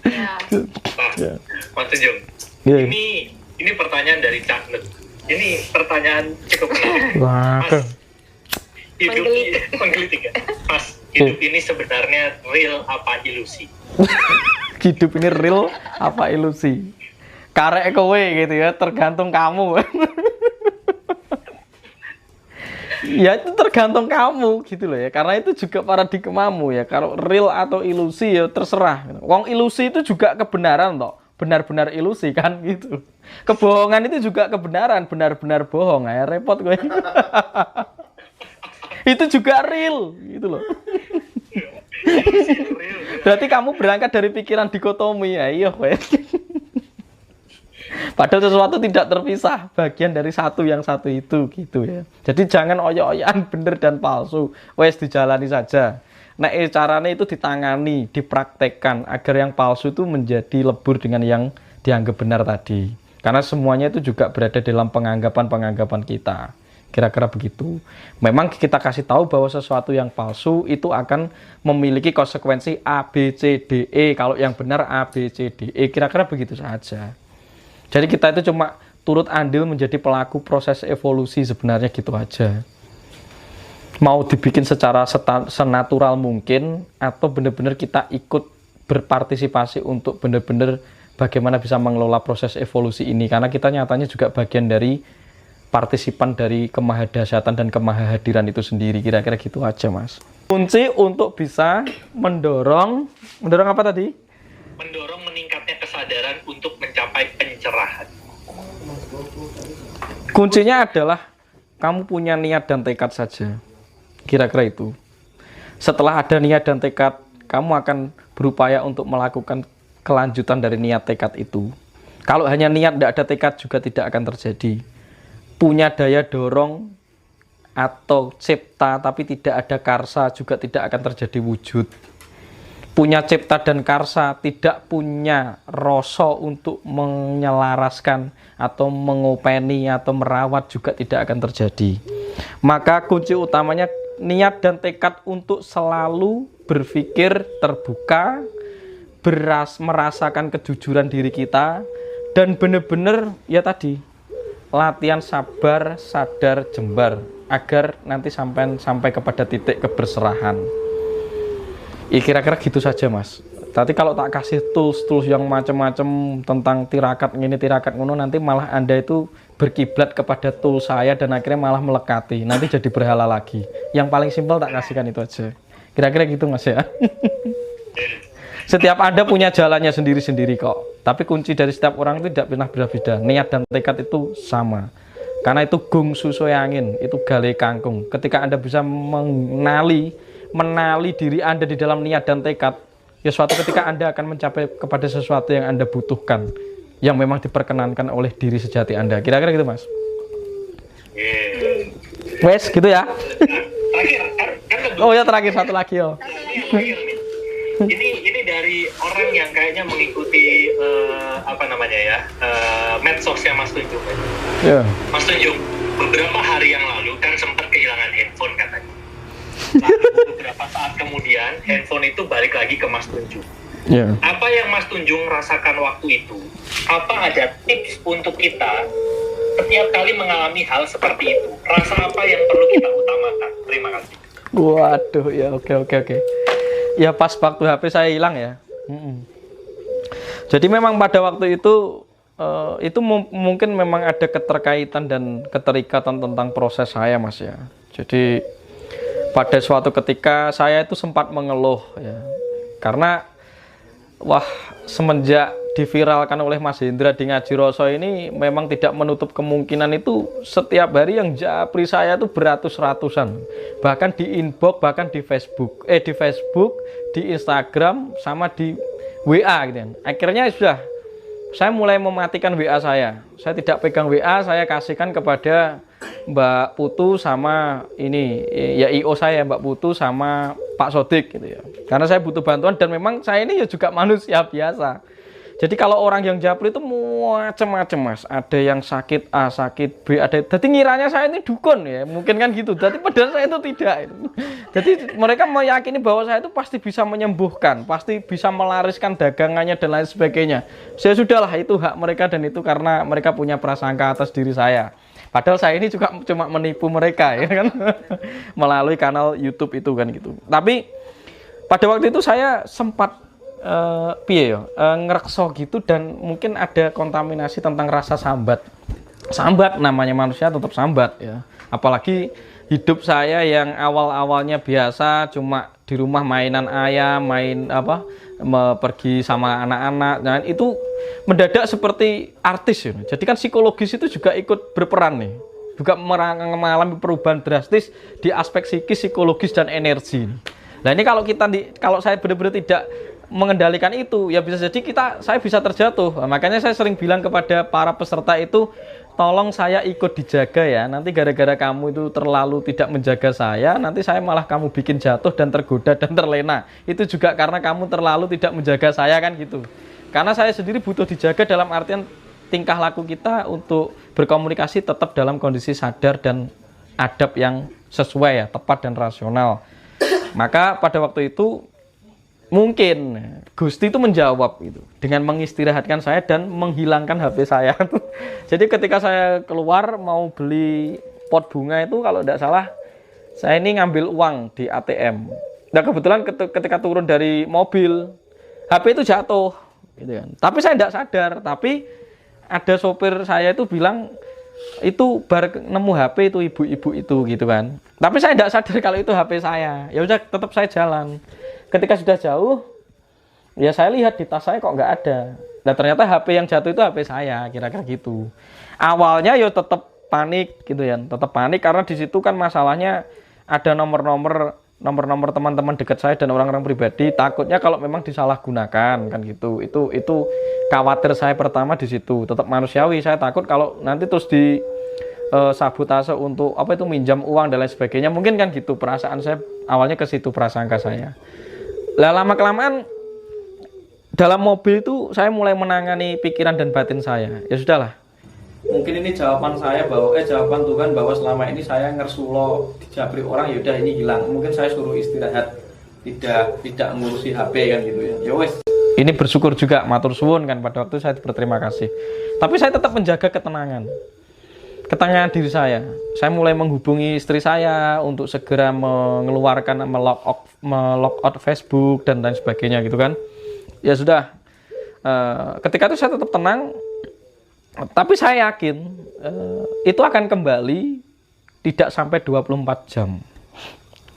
Ya. Nah, Ya. Mas Tunjung, Iya. ini pertanyaan dari Cak Nut. Ini pertanyaan cukup menarik. Wah, Mas, hidup Menggelitik. menggelitik ya. Mas, hidup ini sebenarnya real apa ilusi? hidup ini real apa ilusi? Karek kowe gitu ya, tergantung kamu. Ya itu tergantung kamu gitu loh ya, karena itu juga paradigmamu ya. Kalau real atau ilusi ya terserah. Wong ilusi itu juga kebenaran toh, benar-benar ilusi kan gitu. Kebohongan itu juga kebenaran, benar-benar bohong ya, repot gue. Itu juga real gitu loh. Ilusi yang real. Berarti kamu berangkat dari pikiran dikotomi ya, iya gue. Padahal sesuatu tidak terpisah, bagian dari satu yang satu itu gitu ya. Jadi jangan oyok-oyokan bener dan palsu, wes dijalani saja. Nah, caranya itu ditangani, dipraktekkan agar yang palsu itu menjadi lebur dengan yang dianggap benar tadi. Karena semuanya itu juga berada dalam penganggapan-penganggapan kita. Kira-kira begitu. Memang kita kasih tahu bahwa sesuatu yang palsu itu akan memiliki konsekuensi A, B, C, D, E. Kalau yang benar A, B, C, D, E. Kira-kira begitu saja. Jadi kita itu cuma turut andil menjadi pelaku proses evolusi sebenarnya gitu aja. Mau dibikin secara senatural mungkin atau benar-benar kita ikut berpartisipasi untuk benar-benar bagaimana bisa mengelola proses evolusi ini. Karena kita nyatanya juga bagian dari partisipan dari kemahadahsyatan dan kemahahadiran itu sendiri. Kira-kira gitu aja, Mas. Kunci untuk bisa mendorong apa tadi? Mendorong meningkatnya kesadaran untuk mencapai pencerahan. Kuncinya adalah kamu punya niat dan tekad saja. Kira-kira itu. Setelah ada niat dan tekad, kamu akan berupaya untuk melakukan kelanjutan dari niat tekad itu. Kalau hanya niat, tidak ada tekad juga tidak akan terjadi. Punya daya dorong atau cipta tapi tidak ada karsa juga tidak akan terjadi wujud. Punya cipta dan karsa, tidak punya rasa untuk menyelaraskan atau mengopeni atau merawat juga tidak akan terjadi. Maka kunci utamanya niat dan tekad untuk selalu berpikir terbuka, merasakan kejujuran diri kita, dan benar-benar ya tadi latihan sabar, sadar, jembar agar nanti sampai kepada titik keberserahan. Kira-kira gitu saja, Mas. Tapi kalau tak kasih tools yang macam-macam tentang tirakat ini, tirakat ngono, nanti malah Anda itu berkiblat kepada tools saya dan akhirnya malah melekati. Nanti jadi berhala lagi. Yang paling simpel tak kasihkan itu aja. Kira-kira gitu, Mas ya. Setiap Anda punya jalannya sendiri-sendiri kok. Tapi kunci dari setiap orang itu tidak pernah berbeda. Niat dan tekad itu sama. Karena itu gung susui angin, itu gale kangkung. Ketika Anda bisa menali diri Anda di dalam niat dan tekad, ya suatu ketika Anda akan mencapai kepada sesuatu yang Anda butuhkan, yang memang diperkenankan oleh diri sejati Anda. Kira-kira gitu, Mas. Wes, gitu ya. Terakhir, Oh ya, terakhir satu lagi yo. Ini dari orang yang kayaknya mengikuti medsosnya Mas Tunjung. Ya. Mas Tunjung, beberapa hari yang lalu kan sempat kehilangan handphone katanya. Lalu beberapa saat kemudian handphone itu balik lagi ke Mas Tunjung. Ya. Apa yang Mas Tunjung rasakan waktu itu? Apa ada tips untuk kita setiap kali mengalami hal seperti itu? Rasa apa yang perlu kita utamakan? Terima kasih. Waduh, ya oke. Ya pas waktu HP saya hilang ya. Jadi memang pada waktu itu mungkin memang ada keterkaitan dan keterikatan tentang proses saya, Mas ya. Jadi pada suatu ketika saya itu sempat mengeluh ya. Karena semenjak diviralkan oleh Mas Hendra di Ngaji Roso ini memang tidak menutup kemungkinan itu setiap hari yang japri saya itu beratus-ratusan, bahkan di inbox, bahkan di Facebook, di Instagram, sama di WA gitu kan. Akhirnya sudah saya mulai mematikan WA saya tidak pegang WA, saya kasihkan kepada Mbak Putu sama ini ya IO saya Mbak Putu sama Pak Sodik gitu ya. Karena saya butuh bantuan dan memang saya ini ya juga manusia biasa. Jadi kalau orang yang japri itu macam-macam Mas. Ada yang sakit A, sakit B, ada. Jadi ngiranya saya ini dukun ya, mungkin kan gitu. Jadi padahal saya itu tidak. Jadi mereka meyakini bahwa saya itu pasti bisa menyembuhkan, pasti bisa melariskan dagangannya dan lain sebagainya. Saya sudahlah, itu hak mereka dan itu karena mereka punya prasangka atas diri saya. Padahal saya ini juga cuma menipu mereka ya kan, melalui kanal YouTube itu kan gitu. Tapi pada waktu itu saya sempat ngerekso gitu dan mungkin ada kontaminasi tentang rasa sambat. Sambat, namanya manusia tetap sambat ya. Apalagi hidup saya yang awal-awalnya biasa cuma di rumah mainan ayam, main apa, pergi sama anak-anak. Dan itu mendadak seperti artis ya. Jadi kan psikologis itu juga ikut berperan nih. Juga mengalami perubahan drastis di aspek psikis, psikologis dan energi. Nah ini kalau saya benar-benar tidak mengendalikan itu, ya bisa jadi saya bisa terjatuh. Makanya saya sering bilang kepada para peserta itu, tolong saya ikut dijaga ya. Nanti gara-gara kamu itu terlalu tidak menjaga saya, nanti saya malah kamu bikin jatuh dan tergoda dan terlena. Itu juga karena kamu terlalu tidak menjaga saya kan gitu. Karena saya sendiri butuh dijaga dalam artian tingkah laku kita untuk berkomunikasi tetap dalam kondisi sadar dan adab yang sesuai ya, tepat dan rasional. Maka pada waktu itu mungkin Gusti itu menjawab itu dengan mengistirahatkan saya dan menghilangkan HP saya. Jadi ketika saya keluar mau beli pot bunga itu kalau tidak salah saya ini ngambil uang di ATM. Nah kebetulan ketika turun dari mobil HP itu jatuh gitu kan. Tapi saya tidak sadar, tapi ada sopir saya itu bilang itu baru nemu HP itu ibu-ibu itu gitu kan. Tapi saya tidak sadar kalau itu HP saya. Ya udah tetap saya jalan. Ketika sudah jauh, ya saya lihat di tas saya kok nggak ada. Nah ternyata HP yang jatuh itu HP saya, kira-kira gitu. Awalnya ya tetap panik gitu ya, tetap panik karena di situ kan masalahnya ada nomor-nomor teman-teman dekat saya dan orang-orang pribadi. Takutnya kalau memang disalahgunakan kan gitu. Itu khawatir saya pertama di situ. Tetap manusiawi, saya takut kalau nanti terus di sabotase untuk apa itu minjam uang dan lain sebagainya. Mungkin kan gitu perasaan saya awalnya ke situ, prasangka saya. Lah lama-kelamaan dalam mobil itu saya mulai menangani pikiran dan batin saya. Ya sudahlah. Mungkin ini jawaban saya jawaban Tuhan bahwa selama ini saya ngersulo dijabri orang, ya udah ini hilang. Mungkin saya suruh istirahat, tidak ngurusi HP kan gitu ya. Ya wes. Ini bersyukur juga, matur suwun kan pada waktu saya berterima kasih. Tapi saya tetap menjaga ketenangan diri saya. Saya mulai menghubungi istri saya untuk segera mengeluarkan melog out Facebook dan lain sebagainya gitu kan. Ya sudah. Ketika itu saya tetap tenang. Tapi saya yakin itu akan kembali tidak sampai 24 jam.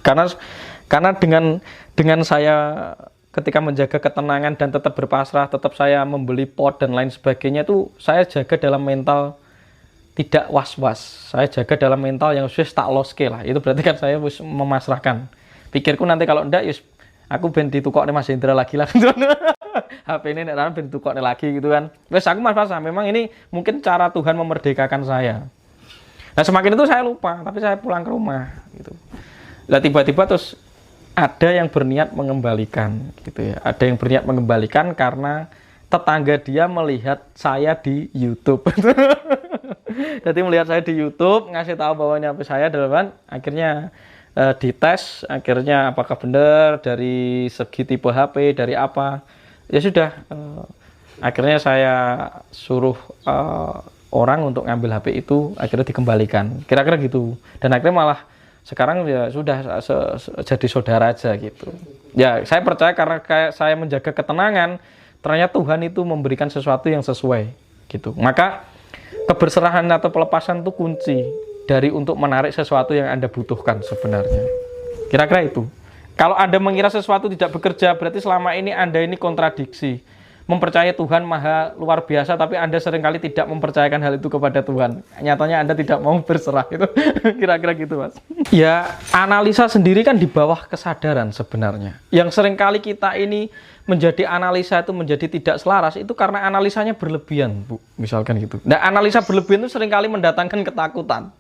Karena dengan saya ketika menjaga ketenangan dan tetap berpasrah, tetap saya membeli pot dan lain sebagainya itu saya jaga dalam mental tidak was-was. Saya jaga dalam mental yang sudah tak loske lah. Itu berarti kan saya memasrahkan. Pikirku nanti kalau enggak, yus aku ben ditukokne Mas Hendra lagi lah. HP ini nek ben ditukokne lagi gitu kan. Wes aku Mas pasrah. Memang ini mungkin cara Tuhan memerdekakan saya. Nah semakin itu saya lupa, tapi saya pulang ke rumah gitu. Lah tiba-tiba terus ada yang berniat mengembalikan gitu ya. Ada yang berniat mengembalikan karena tetangga dia melihat saya di YouTube. Jadi melihat saya di YouTube, ngasih tahu bahwa ini HP saya adalah akhirnya dites, akhirnya apakah benar dari segi tipe HP, dari apa. Ya sudah, akhirnya saya suruh orang untuk ngambil HP itu, akhirnya dikembalikan. Kira-kira gitu. Dan akhirnya malah sekarang ya sudah jadi saudara aja gitu. Ya saya percaya karena kayak saya menjaga ketenangan, ternyata Tuhan itu memberikan sesuatu yang sesuai gitu. Maka keberserahan atau pelepasan itu kunci dari untuk menarik sesuatu yang Anda butuhkan sebenarnya. Kira-kira itu. Kalau Anda mengira sesuatu tidak bekerja, berarti selama ini Anda ini kontradiksi. Mempercayai Tuhan maha luar biasa, tapi Anda seringkali tidak mempercayakan hal itu kepada Tuhan. Nyatanya Anda tidak mau berserah. Itu kira-kira gitu, Mas. Ya, analisa sendiri kan di bawah kesadaran sebenarnya. Yang seringkali kita ini menjadi analisa itu menjadi tidak selaras, itu karena analisanya berlebihan, Bu. Misalkan gitu. Nah, analisa berlebihan itu seringkali mendatangkan ketakutan.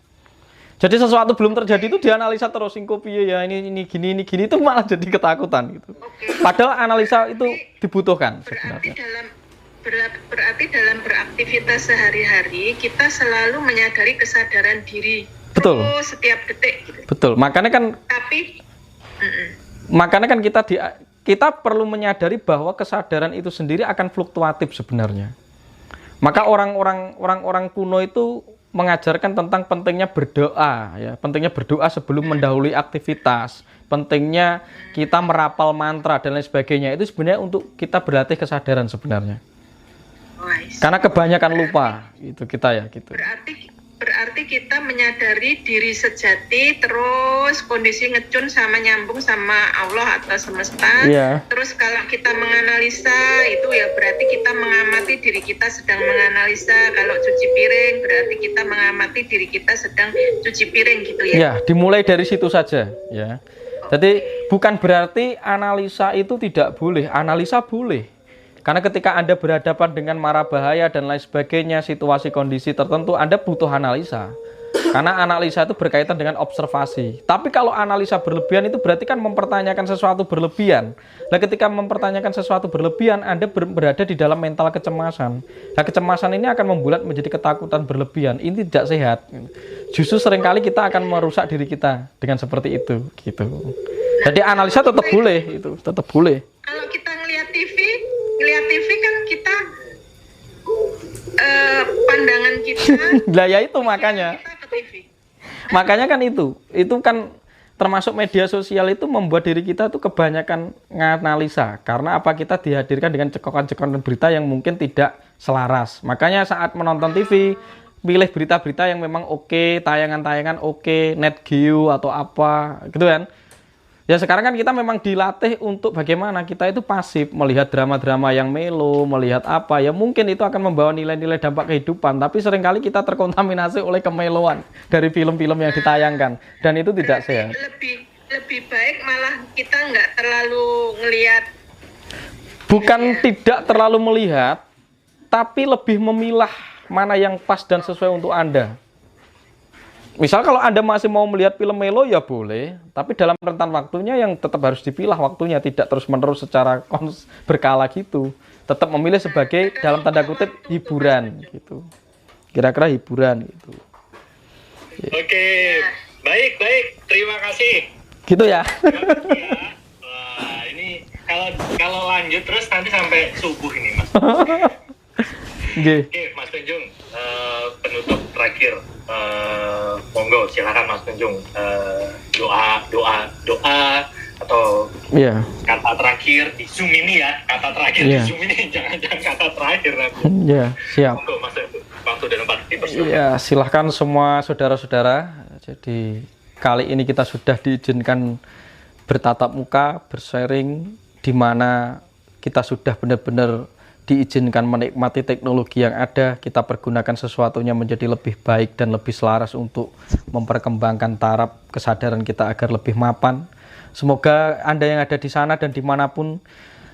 Jadi sesuatu belum terjadi itu dianalisa terus, piye ya ini gini itu malah jadi ketakutan gitu. Padahal analisa itu dibutuhkan sebenarnya. Berarti Berarti dalam beraktivitas sehari-hari kita selalu menyadari kesadaran diri. Betul. Setiap detik. Gitu. Betul. Makanya kan kita perlu menyadari bahwa kesadaran itu sendiri akan fluktuatif sebenarnya. Maka orang-orang kuno itu mengajarkan tentang pentingnya berdoa, ya, pentingnya berdoa sebelum mendahului aktivitas, pentingnya kita merapal mantra dan lain sebagainya. Itu sebenarnya untuk kita berlatih kesadaran sebenarnya. Karena kebanyakan lupa itu kita ya gitu. Berarti kita menyadari diri sejati, terus kondisi ngecun sama nyambung sama Allah atau semesta. Yeah. Terus kalau kita menganalisa itu ya berarti kita mengamati diri kita sedang menganalisa. Kalau cuci piring berarti kita mengamati diri kita sedang cuci piring gitu ya. Ya, dimulai dari situ saja ya. Jadi bukan berarti analisa itu tidak boleh, analisa boleh. Karena ketika Anda berhadapan dengan mara bahaya dan lain sebagainya, situasi kondisi tertentu, Anda butuh analisa. Karena analisa itu berkaitan dengan observasi. Tapi kalau analisa berlebihan itu berarti kan mempertanyakan sesuatu berlebihan. Nah, ketika mempertanyakan sesuatu berlebihan, Anda berada di dalam mental kecemasan. Nah, kecemasan ini akan membulat menjadi ketakutan berlebihan. Ini tidak sehat. Justru seringkali kita akan merusak diri kita dengan seperti itu, gitu. Jadi analisa tetap boleh, itu tetap boleh. Kalau kita ngelihat TV kan kita pandangan kita. Lah ya itu makanya. Makanya kan itu kan termasuk media sosial itu membuat diri kita tuh kebanyakan nganalisa. Karena apa, kita dihadirkan dengan cekokan-cekokan berita yang mungkin tidak selaras. Makanya saat menonton TV, pilih berita-berita yang memang oke, tayangan-tayangan oke, NetGeo atau apa gitu kan. Ya sekarang kan kita memang dilatih untuk bagaimana kita itu pasif melihat drama-drama yang melo, melihat apa, ya mungkin itu akan membawa nilai-nilai dampak kehidupan, tapi seringkali kita terkontaminasi oleh kemeloan dari film-film yang ditayangkan, dan itu tidak sehat. Lebih baik malah kita nggak terlalu ngelihat. Bukan tidak terlalu melihat, tapi lebih memilah mana yang pas dan sesuai untuk Anda. Misal kalau Anda masih mau melihat film melo ya boleh, tapi dalam rentan waktunya yang tetap harus dipilah waktunya, tidak terus-menerus secara berkala gitu. Tetap memilih sebagai dalam tanda kutip hiburan gitu. Kira-kira hiburan gitu. Oke, baik. Terima kasih. Gitu ya. Wah, ini kalau lanjut terus nanti sampai subuh ini, Mas. Oke, Mas Tunjung, penutup terakhir. Monggo silakan Mas Tunjung, doa atau kata terakhir di Zoom ini ya, kata terakhir di Zoom ini, jangan kata terakhir nanti. Siap. Monggo Mas Tunjung, waktu dan tempat dipersilakan. Iya, silahkan semua saudara-saudara. Jadi kali ini kita sudah diizinkan bertatap muka, bersharing, di mana kita sudah benar-benar diizinkan menikmati teknologi yang ada, kita pergunakan sesuatunya menjadi lebih baik dan lebih selaras untuk memperkembangkan taraf kesadaran kita agar lebih mapan. Semoga Anda yang ada di sana dan dimanapun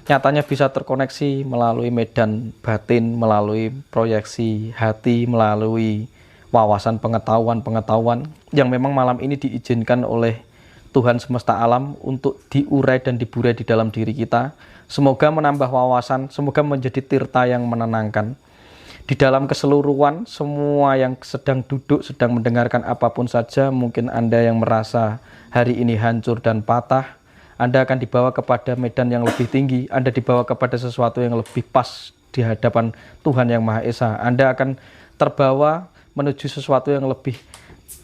nyatanya bisa terkoneksi melalui medan batin, melalui proyeksi hati, melalui wawasan pengetahuan yang memang malam ini diizinkan oleh Tuhan semesta alam untuk diurai dan diburai di dalam diri kita. Semoga menambah wawasan, semoga menjadi tirta yang menenangkan. Di dalam keseluruhan, semua yang sedang duduk, sedang mendengarkan apapun saja, mungkin Anda yang merasa hari ini hancur dan patah, Anda akan dibawa kepada medan yang lebih tinggi, Anda dibawa kepada sesuatu yang lebih pas di hadapan Tuhan Yang Maha Esa. Anda akan terbawa menuju sesuatu yang lebih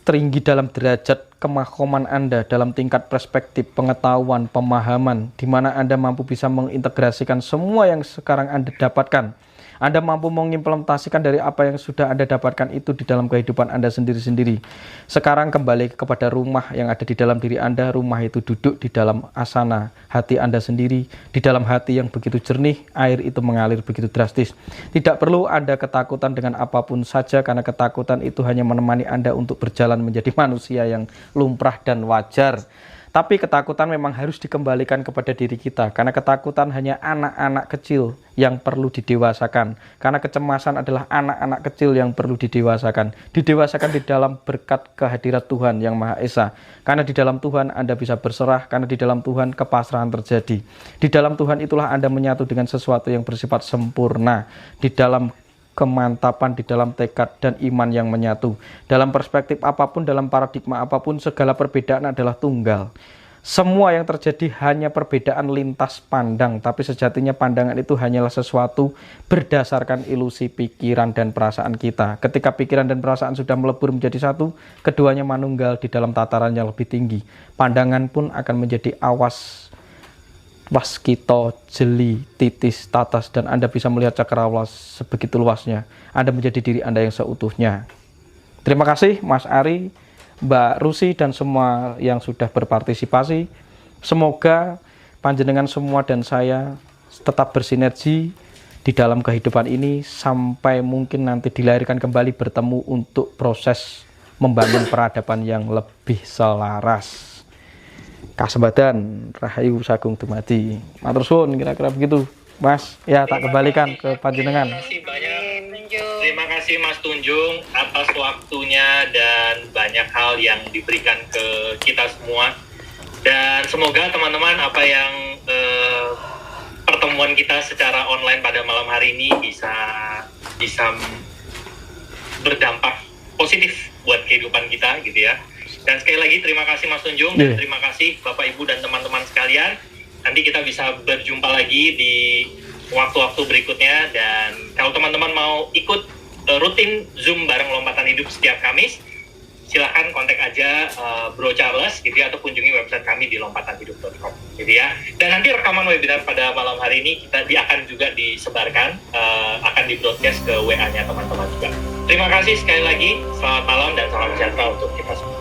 tinggi dalam derajat kemakoman Anda, dalam tingkat perspektif, pengetahuan, pemahaman, di mana Anda mampu bisa mengintegrasikan semua yang sekarang Anda dapatkan. Anda mampu mengimplementasikan dari apa yang sudah Anda dapatkan itu di dalam kehidupan Anda sendiri-sendiri. Sekarang kembali kepada rumah yang ada di dalam diri Anda. Rumah itu duduk di dalam asana hati Anda sendiri. Di dalam hati yang begitu jernih, air itu mengalir begitu drastis. Tidak perlu Anda ketakutan dengan apapun saja, karena ketakutan itu hanya menemani Anda untuk berjalan menjadi manusia yang lumrah dan wajar. Tapi ketakutan memang harus dikembalikan kepada diri kita, karena ketakutan hanya anak-anak kecil yang perlu didewasakan. Karena kecemasan adalah anak-anak kecil yang perlu didewasakan. Didewasakan di dalam berkat kehadirat Tuhan yang Maha Esa. Karena di dalam Tuhan Anda bisa berserah, karena di dalam Tuhan kepasrahan terjadi. Di dalam Tuhan itulah Anda menyatu dengan sesuatu yang bersifat sempurna. Di dalam kemantapan, di dalam tekad dan iman yang menyatu. Dalam perspektif apapun, dalam paradigma apapun, segala perbedaan adalah tunggal. Semua yang terjadi hanya perbedaan lintas pandang, tapi sejatinya pandangan itu hanyalah sesuatu berdasarkan ilusi pikiran dan perasaan kita. Ketika pikiran dan perasaan sudah melebur menjadi satu, keduanya manunggal di dalam tataran yang lebih tinggi. Pandangan pun akan menjadi awas, waskito, jeli, titis, tatas, dan Anda bisa melihat cakrawala sebegitu luasnya. Anda menjadi diri Anda yang seutuhnya. Terima kasih Mas Ari, Mbak Rusi, dan semua yang sudah berpartisipasi. Semoga panjenengan semua dan saya tetap bersinergi di dalam kehidupan ini sampai mungkin nanti dilahirkan kembali bertemu untuk proses membangun peradaban yang lebih selaras. Kasembadan Rahayu Sagung Dumadi. Matur suwun, kira-kira begitu Mas. Ya, tak kembalikan ke panjenengan. Terima kasih banyak. Terima kasih Mas Tunjung atas waktunya dan banyak hal yang diberikan ke kita semua. Dan semoga teman-teman apa yang pertemuan kita secara online pada malam hari ini bisa berdampak positif buat kehidupan kita gitu ya. Dan sekali lagi terima kasih Mas Tunjung dan terima kasih Bapak Ibu dan teman-teman sekalian. Nanti kita bisa berjumpa lagi di waktu-waktu berikutnya, dan kalau teman-teman mau ikut rutin Zoom bareng Lompatan Hidup setiap Kamis, silahkan kontak aja Bro Charles gitu ya, atau kunjungi website kami di lompatanhidup.com gitu ya. Dan nanti rekaman webinar pada malam hari ini dia akan juga disebarkan, akan di-broadcast ke WA-nya teman-teman juga. Terima kasih sekali lagi, selamat malam dan salam sejahtera untuk kita semua.